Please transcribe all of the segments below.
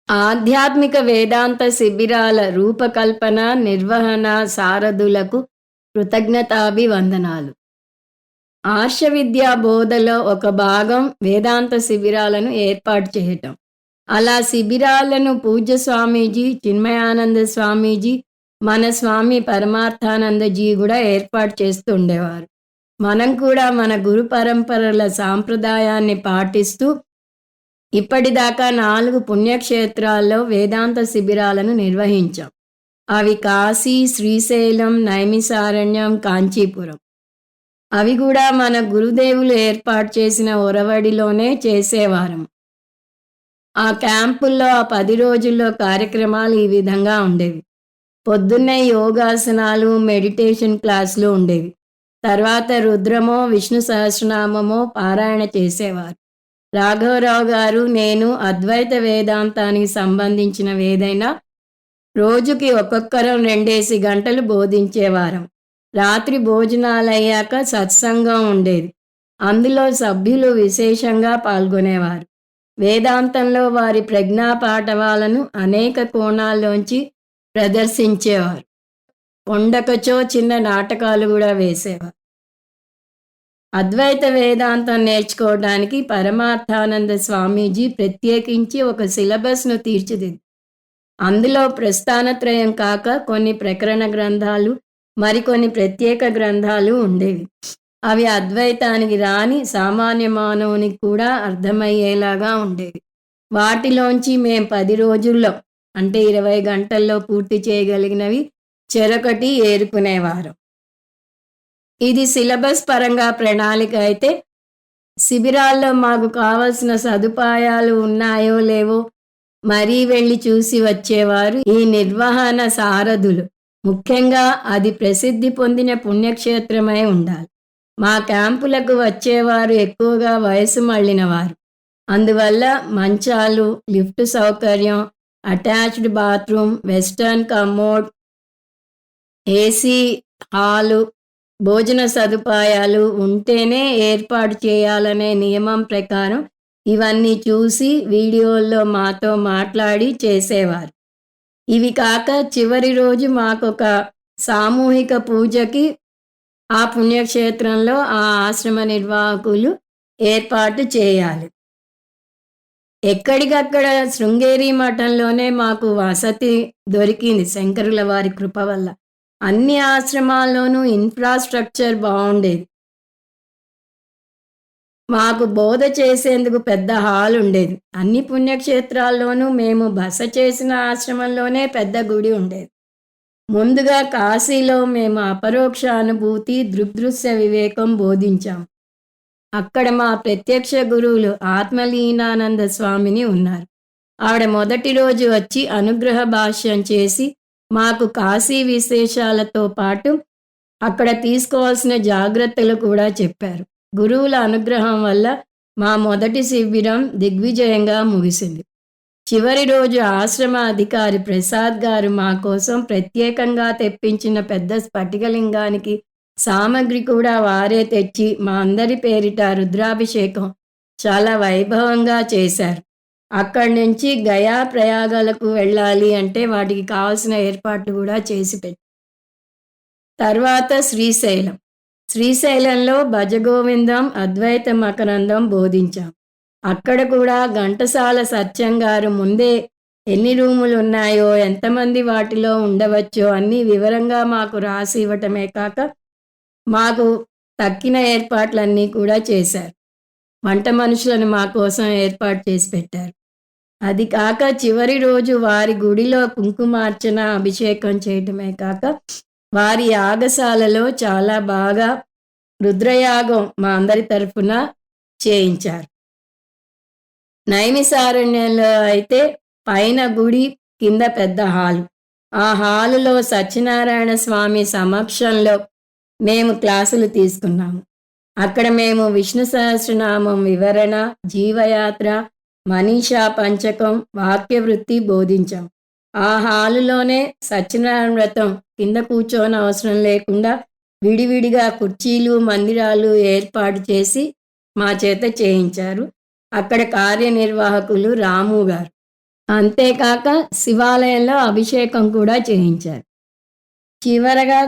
ఆధ్యాత్మిక వేదాంత శిబిరాల రూపకల్పన, నిర్వహణ సారథులకు కృతజ్ఞతాభివందనాలు. ఆర్ష విద్యా బోధలో ఒక భాగం వేదాంత శిబిరాలను ఏర్పాటు చేయటం. అలా శిబిరాలను పూజ్య స్వామీజీ, చిన్మయానంద స్వామీజీ, మన స్వామి పరమార్థానందజీ కూడా ఏర్పాటు చేస్తూ ఉండేవారు. మనం కూడా మన గురు పరంపరల సాంప్రదాయాన్ని పాటిస్తూ ఇప్పటిదాకా 4 పుణ్యక్షేత్రాల్లో వేదాంత శిబిరాలను నిర్వహించాం. అవి కాశీ, శ్రీశైలం, నైమిసారణ్యం, కాంచీపురం. అవి కూడా మన గురుదేవులు ఏర్పాటు చేసిన ఒరవడిలోనే చేసేవారం. ఆ క్యాంపుల్లో ఆ 10 రోజుల్లో కార్యక్రమాలు ఈ విధంగా ఉండేవి. పొద్దున్నే యోగాసనాలు, మెడిటేషన్ క్లాసులు ఉండేవి. తర్వాత రుద్రమో, విష్ణు సహస్రనామమో పారాయణ చేసేవారు. రాఘవరావు గారు, నేను అద్వైత వేదాంతానికి సంబంధించినవేదైనా రోజుకి ఒక్కొక్కరం 2 గంటలు బోధించేవారం. రాత్రి భోజనాలయ్యాక సత్సంగం ఉండేది. అందులో సభ్యులు విశేషంగా పాల్గొనేవారు. వేదాంతంలో వారి ప్రజ్ఞాపాఠవాలను అనేక కోణాల్లోంచి ప్రదర్శించేవారు. కొండకచో చిన్న నాటకాలు కూడా వేసేవారు. అద్వైత వేదాంతం నేర్చుకోవడానికి పరమార్థానంద స్వామీజీ ప్రత్యేకించి ఒక సిలబస్ను తీర్చిదిద్దారు. అందులో ప్రస్థానత్రయం కాక కొన్ని ప్రకరణ గ్రంథాలు, మరికొన్ని ప్రత్యేక గ్రంథాలు ఉండేవి. అవి అద్వైతానికి రాని సామాన్య మానవునికి కూడా అర్థమయ్యేలాగా ఉండేవి. వాటిలోంచి మేం 10 రోజుల్లో అంటే 20 గంటల్లో పూర్తి చేయగలిగినవి చెరొకటి ఏరుకునేవారు. ఇది సిలబస్ పరంగా ప్రణాళిక అయితే, శిబిరాల్లో మాకు కావలసిన సదుపాయాలు ఉన్నాయో లేవో మరీ వెళ్ళి చూసి వచ్చేవారు ఈ నిర్వహణ సారథులు. ముఖ్యంగా అది ప్రసిద్ధి పొందిన పుణ్యక్షేత్రమై ఉండాలి. మా క్యాంపులకు వచ్చేవారు ఎక్కువగా వయసు మళ్ళినవారు. అందువల్ల మంచాలు, లిఫ్ట్ సౌకర్యం, attached bathroom, western commode, AC hall, భోజన సదుపాయాలు ఉంటేనే ఏర్పాటు చేయాలనే నియమం ప్రకారం ఇవన్నీ చూసి వీడియోల్లో మాతో మాట్లాడి చేసేవారు. ఇవి కాక చివరి రోజు మాకొక సామూహిక పూజకి ఆ పుణ్యక్షేత్రంలో ఆ ఆశ్రమ నిర్వాహకులు ఏర్పాటు చేయాలి. ఎక్కడికక్కడ శృంగేరి మఠంలోనే మాకు వసతి దొరికింది శంకరుల వారి కృప వల్ల. అన్ని ఆశ్రమాల్లోనూ ఇన్ఫ్రాస్ట్రక్చర్ బాగుండేది. మాకు బోధ చేసేందుకు పెద్ద హాల్ ఉండేది. అన్ని పుణ్యక్షేత్రాల్లోనూ మేము బస చేసిన ఆశ్రమంలోనే పెద్ద గుడి ఉండేది. ముందుగా కాశీలో మేము అపరోక్ష అనుభూతి, దృగ్దృశ్య వివేకం బోధించాం. అక్కడ మా ప్రత్యక్ష గురువులు ఆత్మలీనానంద స్వామిని ఉన్నారు. ఆవిడ మొదటి రోజు వచ్చి అనుగ్రహ భాష్యం చేసి మాకు కాశీ విశేషాలతో పాటు అక్కడ తీసుకోవాల్సిన జాగ్రత్తలు కూడా చెప్పారు. గురువుల అనుగ్రహం వల్ల మా మొదటి శిబిరం దిగ్విజయంగా ముగిసింది. చివరి రోజు ఆశ్రమ అధికారి ప్రసాద్ గారు మా కోసం ప్రత్యేకంగా తెప్పించిన పెద్ద స్ఫటికలింగానికి సామగ్రి కూడా వారే తెచ్చి మా అందరి పేరిట రుద్రాభిషేకం చాలా వైభవంగా చేశారు. అక్కడి నుంచి గయా ప్రయాగాలకు వెళ్ళాలి అంటే వాటికి కావాల్సిన ఏర్పాట్లు కూడా చేసి పెట్టారు. తర్వాత శ్రీశైలంలో భజగోవిందం, అద్వైత మకరందం బోధించాం. అక్కడ కూడా ఘంటసాల సత్యం గారు ముందే ఎన్ని రూములు ఉన్నాయో, ఎంతమంది వాటిలో ఉండవచ్చో అన్నీ వివరంగా మాకు రాసి ఇవ్వటమే కాక మాకు తక్కిన ఏర్పాట్లన్నీ కూడా చేశారు. వంట మనుషులను మా కోసం ఏర్పాటు చేసి పెట్టారు. అది కాక చివరి రోజు వారి గుడిలో కుంకుమార్చన, అభిషేకం చేయటమే కాక వారి యాగశాలలో చాలా బాగా రుద్రయాగం మా అందరి తరఫున చేయించారు. నైమిసారణ్యంలో అయితే పైన గుడి, కింద పెద్ద హాలు. ఆ హాలులో సత్యనారాయణ స్వామి సమక్షంలో మేము క్లాసులు తీసుకున్నాము. అక్కడ మేము విష్ణు సహస్రనామం వివరణ, జీవయాత్ర, మనీషా పంచకం, వాక్యవృత్తి బోధించాం. ఆ హాలులోనే సత్యనారాయణ వ్రతం కింద కూర్చోని అవసరం లేకుండా విడివిడిగా కుర్చీలు, మందిరాలు ఏర్పాటు చేసి మా చేత చేయించారు. అక్కడ కార్యనిర్వాహకులు రాము గారు. అంతేకాక శివాలయంలో అభిషేకం కూడా చేయించారు. చివరగా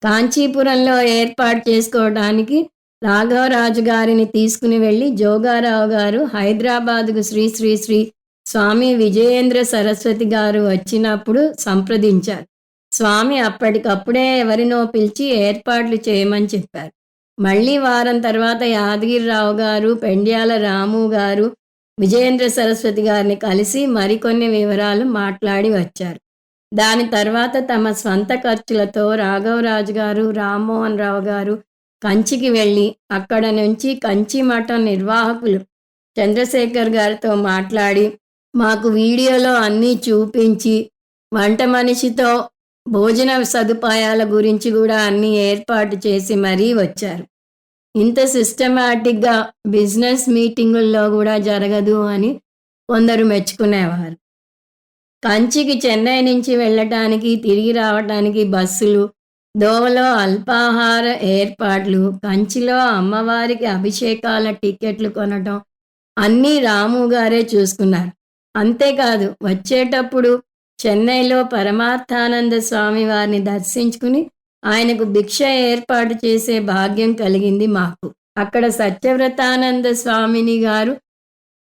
కాంచీపురంలో ఏర్పాటు చేసుకోవడానికి రాఘవరాజు గారిని తీసుకుని వెళ్ళి జోగారావు గారు హైదరాబాదుకు శ్రీ శ్రీ శ్రీ స్వామి విజయేంద్ర సరస్వతి గారు వచ్చినప్పుడు సంప్రదించారు. స్వామి అప్పటికప్పుడే ఎవరినో పిలిచి ఏర్పాట్లు చేయమని చెప్పారు. మళ్ళీ వారం తర్వాత యాదగిరిరావు గారు, పెండ్యాల రాము గారు విజయేంద్ర సరస్వతి గారిని కలిసి మరికొన్ని వివరాలు మాట్లాడి వచ్చారు. దాని తర్వాత తమ స్వంత ఖర్చులతో రాఘవరాజు గారు, రామ్మోహన్ రావు గారు కంచికి వెళ్ళి అక్కడ నుంచి కంచి మఠం నిర్వాహకులు చంద్రశేఖర్ గారితో మాట్లాడి మాకు వీడియోలో అన్నీ చూపించి వంట మనిషితో భోజన సదుపాయాల గురించి కూడా అన్నీ ఏర్పాటు చేసి మరీ వచ్చారు. ఇంత సిస్టమాటిక్గా బిజినెస్ మీటింగుల్లో కూడా జరగదు అని కొందరు మెచ్చుకునేవారు. కంచికి చెన్నై నుంచి వెళ్ళటానికి తిరిగి రావటానికి బస్సులు, దోవలో అల్పాహార ఏర్పాట్లు, కంచిలో అమ్మవారికి అభిషేకాల టికెట్లు కొనటం అన్నీ రాము గారే చూసుకున్నారు. అంతేకాదు వచ్చేటప్పుడు చెన్నైలో పరమార్థానంద స్వామి వారిని దర్శించుకుని ఆయనకు భిక్ష ఏర్పాటు చేసే భాగ్యం కలిగింది మాకు. అక్కడ సత్యవ్రతానంద స్వామిని గారు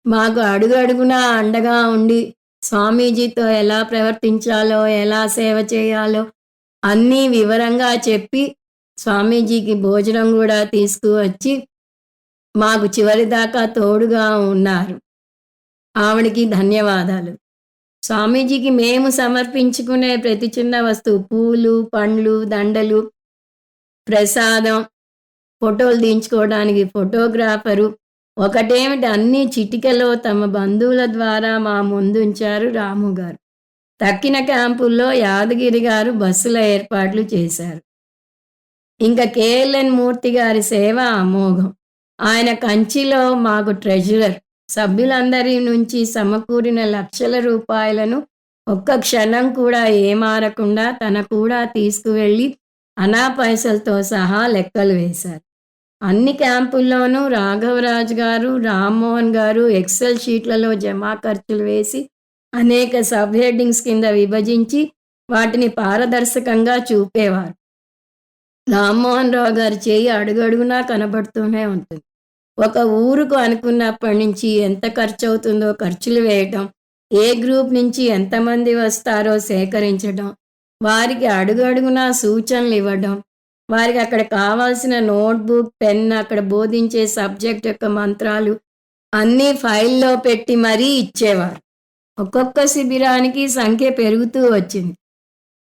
మాకు అడుగడుగునా అండగా ఉండి స్వామీజీతో ఎలా ప్రవర్తించాలో, ఎలా సేవ చేయాలో అన్నీ వివరంగా చెప్పి స్వామీజీకి భోజనం కూడా తీసుకువచ్చి మాకు చివరిదాకా తోడుగా ఉన్నారు. ఆవిడికి ధన్యవాదాలు. స్వామీజీకి మేము సమర్పించుకునే ప్రతి చిన్న వస్తువు, పూలు, పండ్లు, దండలు, ప్రసాదం, ఫోటోలు దించుకోవడానికి ఫోటోగ్రాఫరు, ఒకటేమిటి అన్ని చిటికలో తమ బంధువుల ద్వారా మా ముందుంచారు రాము గారు. తక్కిన క్యాంపుల్లో యాదగిరి గారు బస్సుల ఏర్పాట్లు చేశారు. ఇంకా కేఎల్ఎన్ మూర్తి గారి సేవ అమోఘం. ఆయన కంచిలో మాకు ట్రెజరర్. సభ్యులందరి నుంచి సమకూరిన లక్షల రూపాయలను ఒక్క క్షణం కూడా ఏమారకుండా తన కూడా తీసుకువెళ్ళి అనా పైసలతో సహా లెక్కలు వేశారు. అన్ని క్యాంపుల్లోనూ రాఘవరాజు గారు, రామ్మోహన్ గారు ఎక్సెల్ షీట్లలో జమా ఖర్చులు వేసి అనేక సబ్ హెడ్డింగ్స్ కింద విభజించి వాటిని పారదర్శకంగా చూపేవారు. రామ్మోహన్ రావు గారి చేయి అడుగడుగునా కనబడుతూనే ఉంటుంది. ఒక ఊరుకు అనుకున్నప్పటి నుంచి ఎంత ఖర్చు అవుతుందో ఖర్చులు వేయటం, ఏ గ్రూప్ నుంచి ఎంతమంది వస్తారో సేకరించడం, వారికి అడుగడుగునా సూచనలు ఇవ్వడం, వారికి అక్కడ కావాల్సిన నోట్బుక్, పెన్, అక్కడ బోధించే సబ్జెక్ట్ యొక్క మంత్రాలు అన్నీ ఫైల్లో పెట్టి మరీ ఇచ్చేవారు. ఒక్కొక్క శిబిరానికి సంఖ్య పెరుగుతూ వచ్చింది.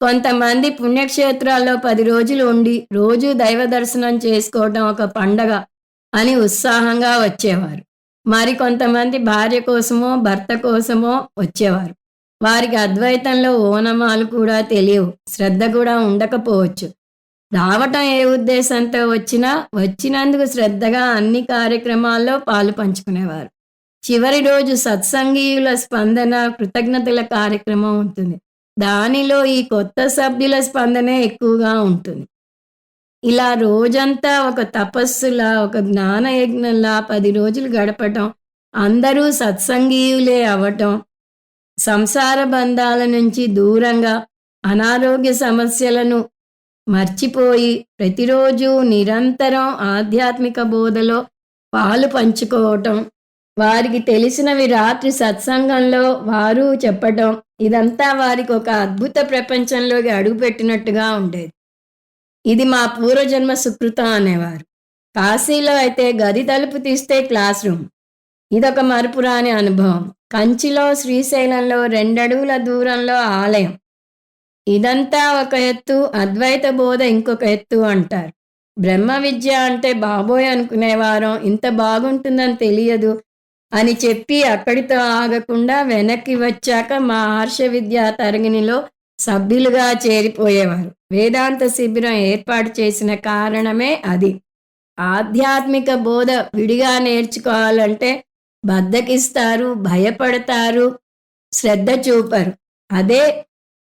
కొంతమంది పుణ్యక్షేత్రాల్లో 10 రోజులు ఉండి రోజు దైవ దర్శనం చేసుకోవడం ఒక పండగ అని ఉత్సాహంగా వచ్చేవారు. మరి కొంతమంది భార్య కోసమో భర్త కోసమో వచ్చేవారు. వారికి అద్వైతంలో ఓనమాలు కూడా తెలియవు, శ్రద్ధ కూడా ఉండకపోవచ్చు. రావటం ఏ ఉద్దేశంతో వచ్చినా వచ్చినందుకు శ్రద్ధగా అన్ని కార్యక్రమాల్లో పాలు పంచుకునేవారు. చివరి రోజు సత్సంగీయుల స్పందన, కృతజ్ఞతల కార్యక్రమం ఉంటుంది. దానిలో ఈ కొత్త సభ్యుల స్పందనే ఎక్కువగా ఉంటుంది. ఇలా రోజంతా ఒక తపస్సులా, ఒక జ్ఞానయజ్ఞంలా 10 రోజులు గడపటం, అందరూ సత్సంగీయులే అవ్వటం, సంసార బంధాల నుంచి దూరంగా అనారోగ్య సమస్యలను మర్చిపోయి ప్రతిరోజు నిరంతరం ఆధ్యాత్మిక బోధలో పాలు పంచుకోవటం, వారికి తెలిసినవి రాత్రి సత్సంగంలో వారు చెప్పటం, ఇదంతా వారికి ఒక అద్భుత ప్రపంచంలోకి అడుగుపెట్టినట్టుగా ఉండేది. ఇది మా పూర్వజన్మ సుకృతం అనేవారు. కాశీలో అయితే గది తలుపు తీస్తే క్లాస్ రూమ్. ఇదొక మరుపురాని అనుభవం. కంచిలో, శ్రీశైలంలో 2 అడుగుల దూరంలో ఆలయం. ఇదంతా ఒక ఎత్తు, అద్వైత బోధ ఇంకొక ఎత్తు అంటారు. బ్రహ్మ విద్య అంటే బాబోయ్ అనుకునేవారం. ఇంత బాగుంటుందని తెలియదు అని చెప్పి అక్కడితో ఆగకుండా వెనక్కి వచ్చాక మా ఆర్ష విద్యా తరగనిలో సభ్యులుగా చేరిపోయేవారు. వేదాంత శిబిరం ఏర్పాటు చేసిన కారణమే అది. ఆధ్యాత్మిక బోధ విడిగా నేర్చుకోవాలంటే బద్ధకిస్తారు, భయపడతారు, శ్రద్ధ చూపరు. అదే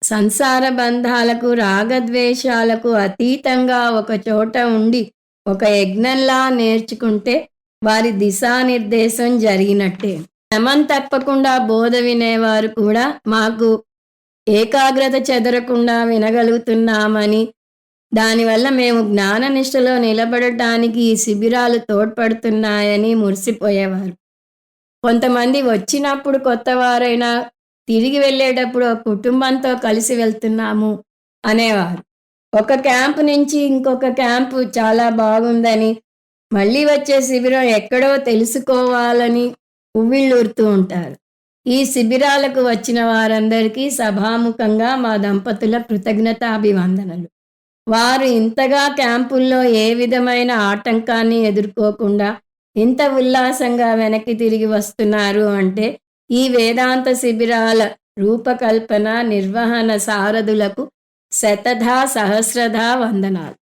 సంసార బంధాలకు, రాగద్వేషాలకు అతీతంగా ఒక చోట ఉండి ఒక యజ్ఞంలా నేర్చుకుంటే వారి దిశానిర్దేశం జరిగినట్టే. క్రమం తప్పకుండా బోధ వినేవారు కూడా మాకు ఏకాగ్రత చెదరకుండా వినగలుగుతున్నామని, దానివల్ల మేము జ్ఞాననిష్టలో నిలబడటానికి ఈ శిబిరాలు తోడ్పడుతున్నాయని మురిసిపోయేవారు. కొంతమంది వచ్చినప్పుడు కొత్తవారైనా తిరిగి వెళ్ళేటప్పుడు ఒక కుటుంబంతో కలిసి వెళ్తున్నాము అనేవారు. ఒక క్యాంపు నుంచి ఇంకొక క్యాంపు చాలా బాగుందని, మళ్ళీ వచ్చే శిబిరం ఎక్కడో తెలుసుకోవాలని ఉవ్విళ్ళూరుతూ ఉంటారు. ఈ శిబిరాలకు వచ్చిన వారందరికీ సభాముఖంగా మా దంపతుల కృతజ్ఞతాభివందనలు. వారు ఇంతగా క్యాంపుల్లో ఏ విధమైన ఆటంకాన్ని ఎదుర్కోకుండా ఇంత ఉల్లాసంగా వెనక్కి తిరిగి వస్తున్నారు అంటే, ఈ వేదాంత శిబిరాల రూపకల్పన, నిర్వహణ సారథులకు శతధా సహస్రధా వందనాలు.